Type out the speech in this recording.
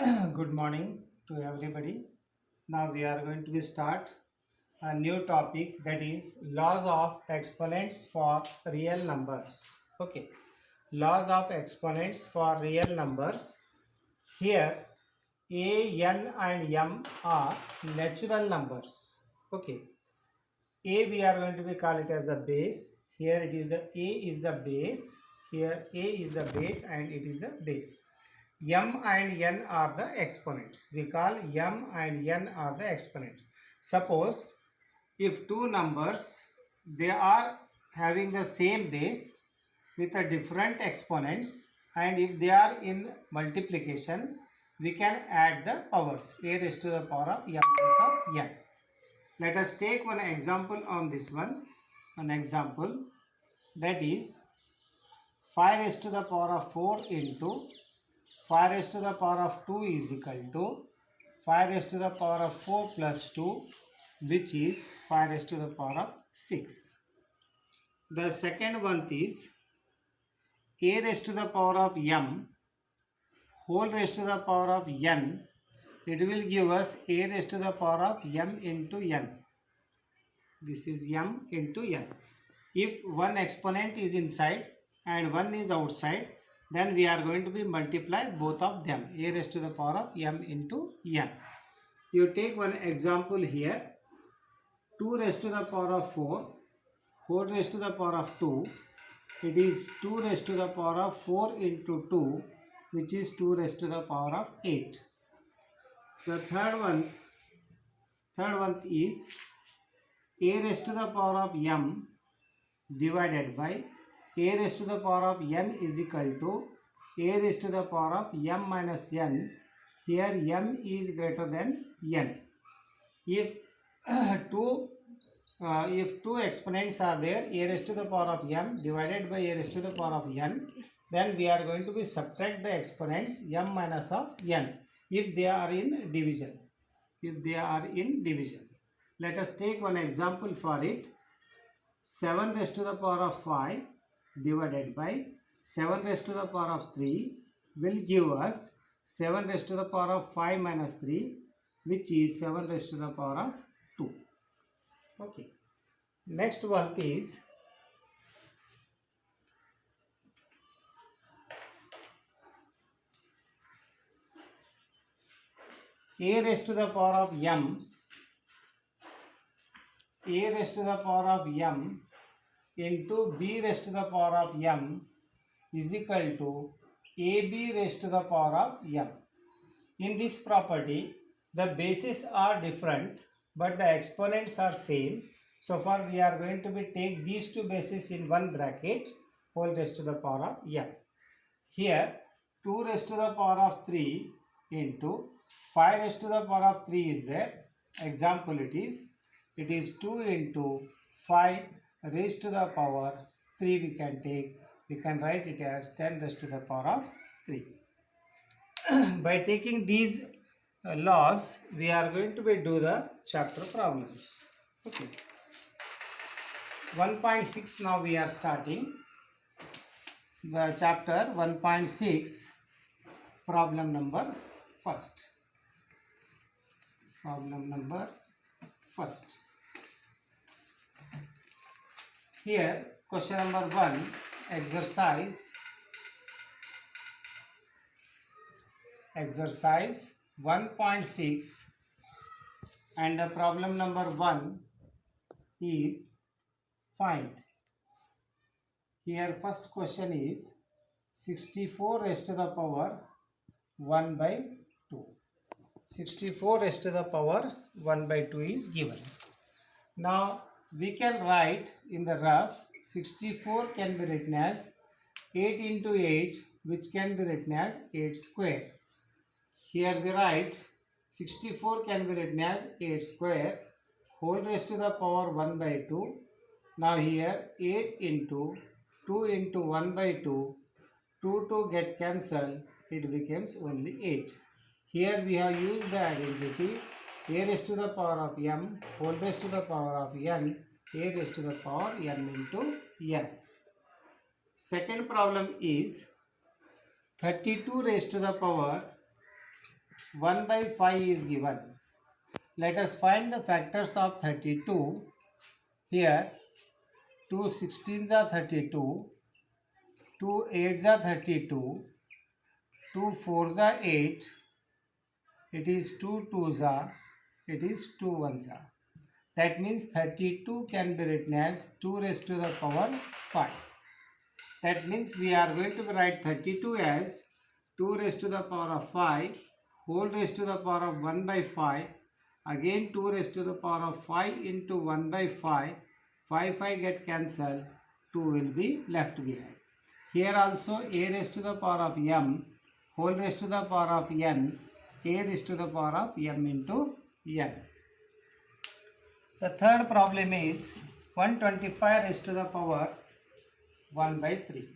Good morning to everybody. Now we are going to start a new topic, that is laws of exponents for real numbers. Okay, laws of exponents for real numbers. Here a, n and m are natural numbers. Okay, a we are going to be call it as the base. Here it is the a is the base. Here a is the base and it is the base. M and N are the exponents. We call M and N are the exponents. Suppose if two numbers, they are having the same base with a different exponents, and if they are in multiplication, we can add the powers a raised to the power of m plus of n. Let us take one example on this one. An example, that is 5 raised to the power of 4 into 5 raised to the power of 2 is equal to 5 raised to the power of 4 plus 2, which is 5 raised to the power of 6. The second one is a raised to the power of m whole raised to the power of n. It will give us a raised to the power of m into n. This is m into n. If one exponent is inside and one is outside, then we are going to be multiply both of them, a raised to the power of m into n. You take one example here, 2 raised to the power of 4 whole raised to the power of 2. It is 2 raised to the power of 4 into 2, which is 2 raised to the power of 8. The third one is a raised to the power of m divided by a raised to the power of n is equal to a raised to the power of m minus n. Here m is greater than n. If two exponents are there, a raised to the power of m divided by a raised to the power of n, then we are going to be subtract the exponents m minus of n if they are in division. Let us take one example for it. 7 raised to the power of 5 divided by 7 raised to the power of 3 will give us 7 raised to the power of 5 minus 3, which is 7 raised to the power of 2. Okay. Next one is a raised to the power of m into b raised to the power of m is equal to ab raised to the power of m. In this property, the bases are different but the exponents are same. So far we are going to be take these two bases in one bracket, whole raised to the power of m. Here 2 raised to the power of 3 into 5 raised to the power of 3 is there. Example, it is 2 into 5 raised to the power 3 we can write it as 10 raised to the power of 3. By taking these laws, we are going to be do the chapter problems. Okay. 1.6 now we are starting the chapter 1.6, problem number first. Here question number 1, exercise 1.6, and the problem number 1 is find. Here first question is 64 raised to the power 1 by 2. 64 raised to the power 1 by 2 is given. Now we can write in the rough 64 can be written as 8 into 8, which can be written as 8 square. Here we write 64 can be written as 8 square whole raised to the power 1 by 2. Now here 8 into 2 into 1 by 2, 2 get cancelled, it becomes only 8. Here we have used the identity a raised to the power of m whole raised to the power of n, a raised to the power n into n. Second problem is 32 raised to the power 1 by 5 is given. Let us find the factors of 32. Here 2 16s are 32, 2 8s are 32, 2 4s are 8, it is 2 2s are, it is 2 1s are. That means 32 can be written as 2 raised to the power 5. That means we are going to write 32 as 2 raised to the power of 5 whole raised to the power of 1 by 5. Again 2 raised to the power of 5 into 1 by 5. 5 get cancelled. 2 will be left behind. Here also a raised to the power of m whole raised to the power of n. A raised to the power of m into n. The third problem is 125 raised to the power 1 by 3.